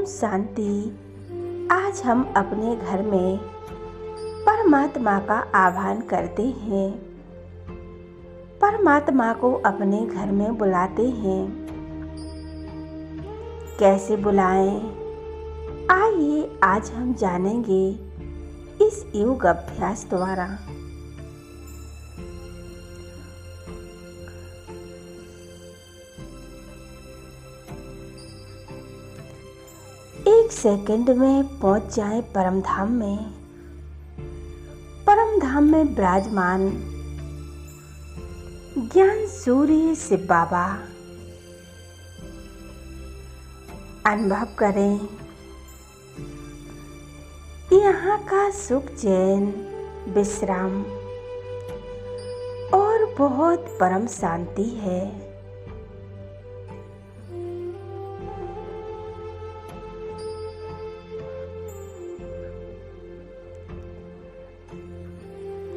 शांति। आज हम अपने घर में परमात्मा का आह्वान करते हैं, परमात्मा को अपने घर में बुलाते हैं। कैसे बुलाएं? आइए आज हम जानेंगे इस योग अभ्यास द्वारा। एक सेकंड में पहुंच जाएं परम धाम में। परम धाम में विराजमान ज्ञान सूर्य शिव बाबा। अनुभव करें यहाँ का सुख, चैन, विश्राम और बहुत परम शांति है।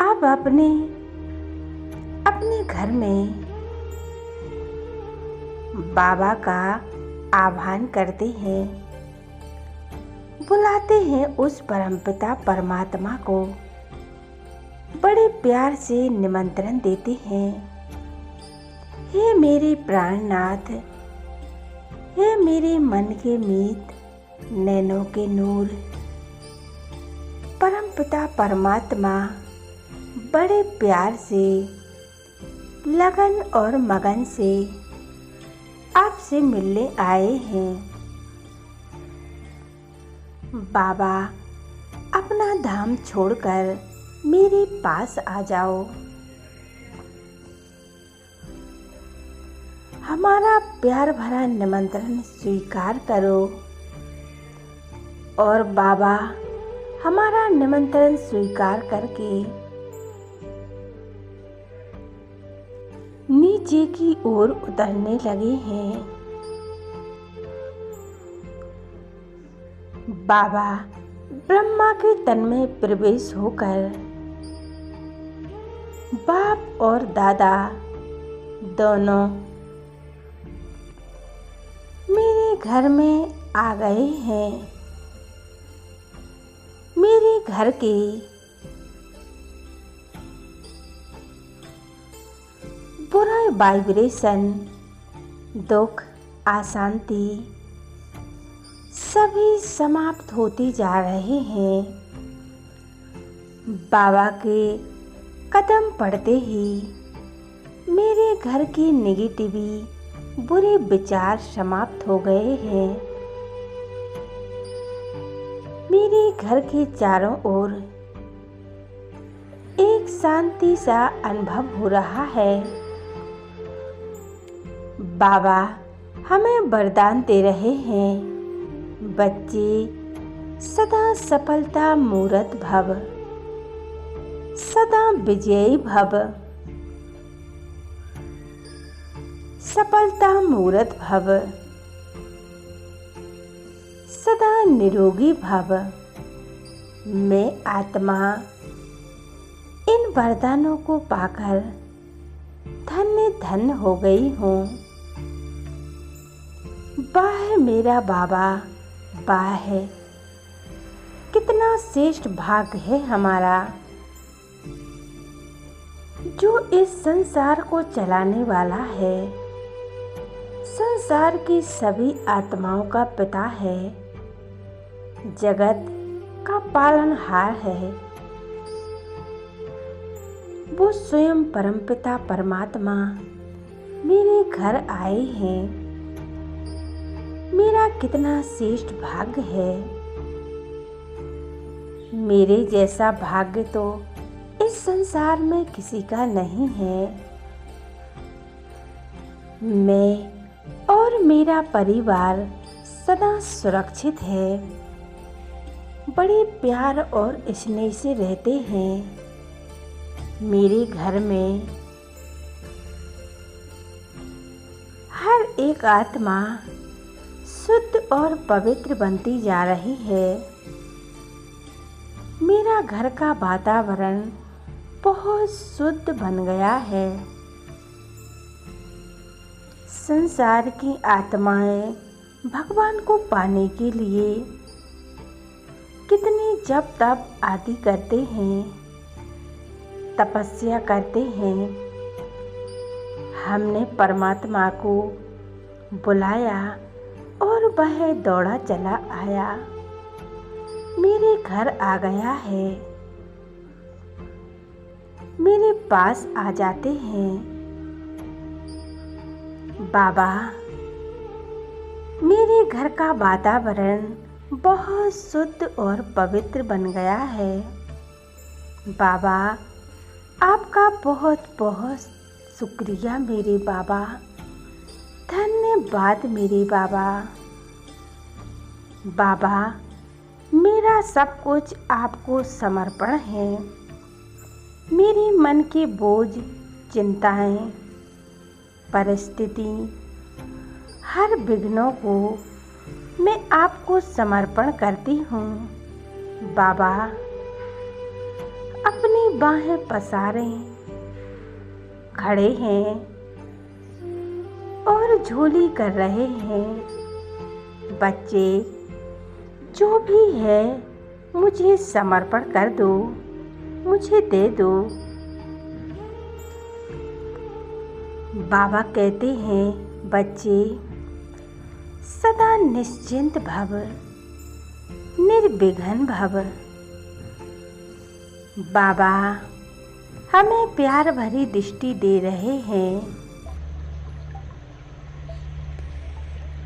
अब अपने घर में बाबा का आह्वान करते हैं, बुलाते हैं उस परमपिता परमात्मा को। बड़े प्यार से निमंत्रण देते हैं, हे मेरे प्राणनाथ, हे मेरे मन के मीत, नैनों के नूर। परमपिता परमात्मा बड़े प्यार से, लगन और मगन से आपसे मिलने आए हैं। बाबा, अपना धाम छोड़कर मेरे पास आ जाओ। हमारा प्यार भरा निमंत्रण स्वीकार करो। और बाबा हमारा निमंत्रण स्वीकार करके नीचे की ओर उतरने लगे हैं। बाबा ब्रह्मा के तन में प्रवेश होकर बाप और दादा दोनों मेरे घर में आ गए हैं। मेरे घर के बुरा वाइब्रेशन, दुख, अशांति सभी समाप्त होते जा रहे हैं। बाबा के कदम पड़ते ही मेरे घर की नेगेटिविटी, बुरे विचार समाप्त हो गए हैं। मेरे घर के चारों ओर एक शांति सा अनुभव हो रहा है। बाबा हमें वरदान दे रहे हैं, बच्चे सदा सफलता मूरत भव, सदा विजयी भव। सफलता मूरत भव, सदा निरोगी भव। मैं आत्मा इन वरदानों को पाकर धन्य धन्य हो गई हूँ। वाह मेरा बाबा, वाह, कितना श्रेष्ठ भाग्य है हमारा, जो इस संसार को चलाने वाला है, संसार की सभी आत्माओं का पिता है, जगत का पालनहार है। वो स्वयं परमपिता परमात्मा मेरे घर आए हैं। मेरा कितना श्रेष्ठ भाग्य है। मेरे जैसा भाग्य तो इस संसार में किसी का नहीं है। मैं और मेरा परिवार सदा सुरक्षित है। बड़े प्यार और स्नेह से रहते हैं। मेरे घर में हर एक आत्मा शुद्ध और पवित्र बनती जा रही है। मेरा घर का वातावरण बहुत शुद्ध बन गया है। संसार की आत्माएं भगवान को पाने के लिए कितने जप तप आदि करते हैं, तपस्या करते हैं। हमने परमात्मा को बुलाया और वह दौड़ा चला आया, मेरे घर आ गया है, मेरे पास आ जाते हैं। बाबा, मेरे घर का वातावरण बहुत शुद्ध और पवित्र बन गया है। बाबा, आपका बहुत बहुत शुक्रिया मेरे बाबा, धन्यवाद मेरे बाबा। बाबा, मेरा सब कुछ आपको समर्पण है। मेरे मन के बोझ, चिंताएं, परिस्थिति, हर विघ्नों को मैं आपको समर्पण करती हूँ। बाबा, अपनी बाहें पसारें, खड़े हैं और झोली कर रहे हैं। बच्चे जो भी है मुझे समर्पण कर दो, मुझे दे दो। बाबा कहते हैं, बच्चे सदा निश्चिंत भव, निर्विघ्न भव। बाबा हमें प्यार भरी दृष्टि दे रहे हैं।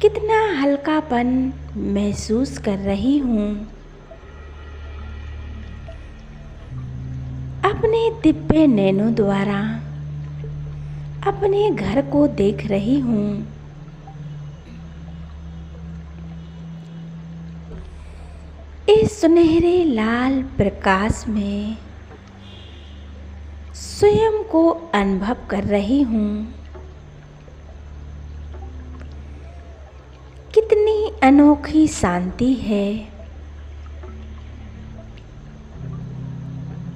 कितना हल्कापन महसूस कर रही हूँ। अपने दिव्य नैनों द्वारा अपने घर को देख रही हूँ। इस सुनहरे लाल प्रकाश में स्वयं को अनुभव कर रही हूँ। कितनी अनोखी शांति है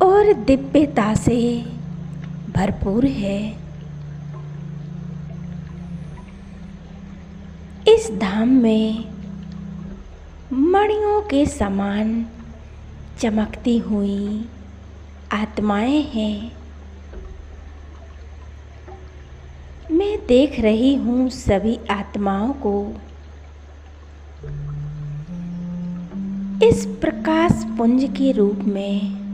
और दिव्यता से भरपूर है। इस धाम में मणियों के समान चमकती हुई आत्माएं हैं। मैं देख रही हूँ सभी आत्माओं को। इस प्रकाश पुंज के रूप में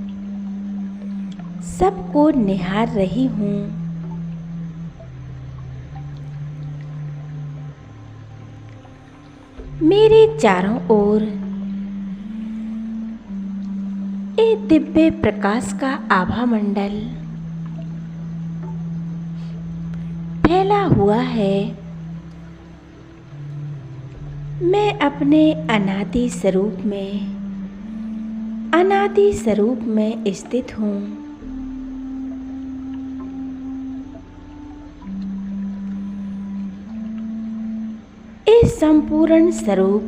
सबको निहार रही हूँ। मेरे चारों ओर एक दिव्य प्रकाश का आभा मंडल फैला हुआ है। मैं अपने अनादि स्वरूप में स्थित हूँ। इस संपूर्ण स्वरूप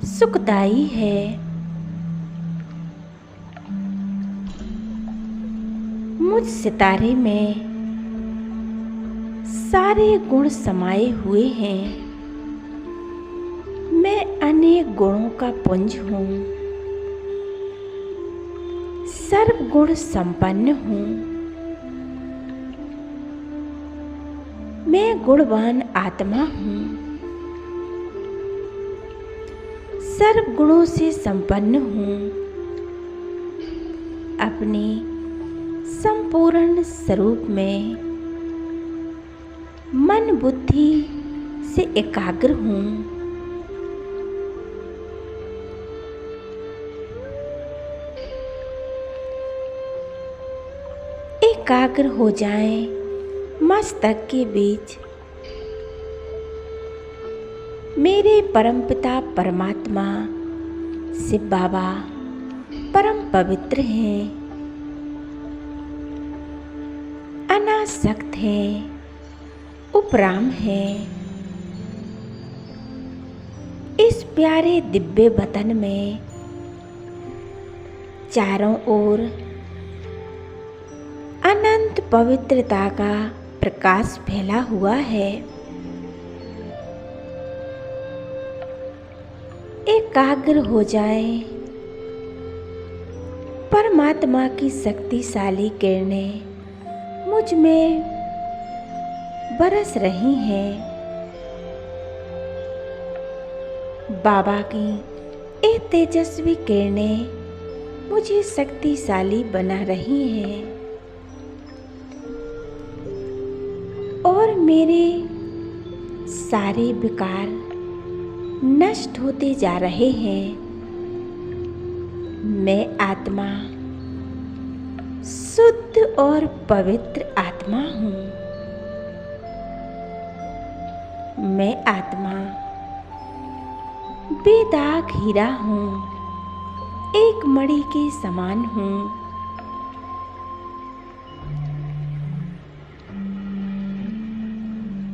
सुखदायी है। मुझ सितारे में सारे गुण समाये हुए हैं। मैं अनेक गुणों का पुंज हूँ, सर्व गुण संपन्न हूँ। मैं गुणवान आत्मा हूँ, सर्व गुणों से संपन्न हूँ। अपने संपूर्ण स्वरूप में मन बुद्धि से एकाग्र हूँ। एकाग्र हो जाएं मस्तक के बीच। मेरे परमपिता परमात्मा शिव बाबा परम पवित्र हैं, अनासक्त हैं, उपराम हैं। इस प्यारे दिव्य वतन में चारों ओर अनंत पवित्रता का प्रकाश फैला हुआ है। एकाग्र हो जाएं। परमात्मा की शक्तिशाली किरणें मुझ में बरस रही हैं। बाबा की ये तेजस्वी किरणें मुझे शक्तिशाली बना रही हैं और मेरे सारे विकार नष्ट होते जा रहे हैं। मैं आत्मा शुद्ध और पवित्र आत्मा हूँ। मैं आत्मा बेदाग हीरा हूँ, एक मणि के समान हूँ।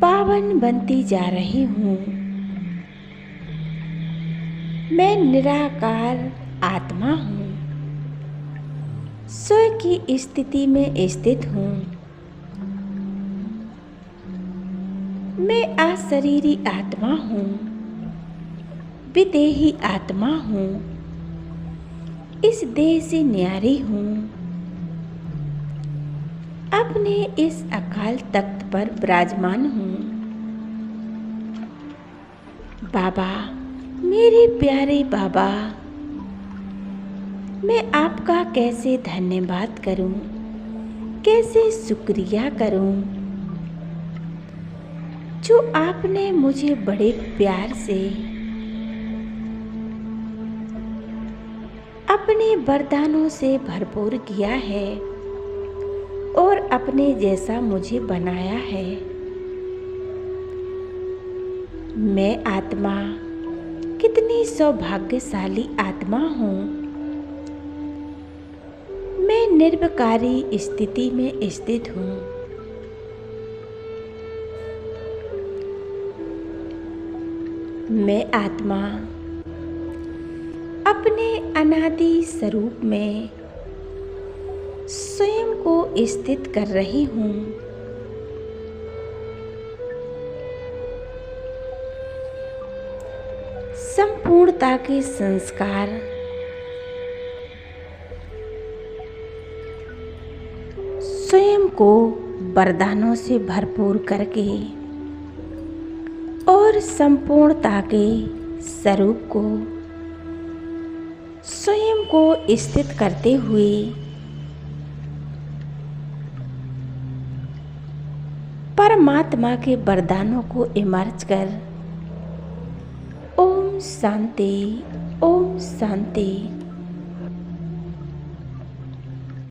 पावन बनती जा रही हूँ। मैं निराकार आत्मा हूँ, स्वयं की स्थिति में स्थित हूँ। मैं अशरीरी आत्मा हूँ, विदेही आत्मा हूँ, इस देह से न्यारी हूँ। अपने इस अकाल तख्त पर विराजमान हूँ। बाबा, मेरे प्यारे बाबा, मैं आपका कैसे धन्यवाद करूं, कैसे शुक्रिया करूं, जो आपने मुझे बड़े प्यार से अपने वरदानों से भरपूर किया है और अपने जैसा मुझे बनाया है। मैं आत्मा कितनी सौभाग्यशाली आत्मा हूँ। मैं निर्विकारी स्थिति में स्थित हूँ। मैं आत्मा अपने अनादि स्वरूप में स्वयं को स्थित कर रही हूँ। संपूर्णता के संस्कार स्वयं को वरदानों से भरपूर करके और संपूर्णता के स्वरूप को स्वयं को स्थित करते हुए परमात्मा के वरदानों को इमर्ज कर ओम शांति, ओम शांति।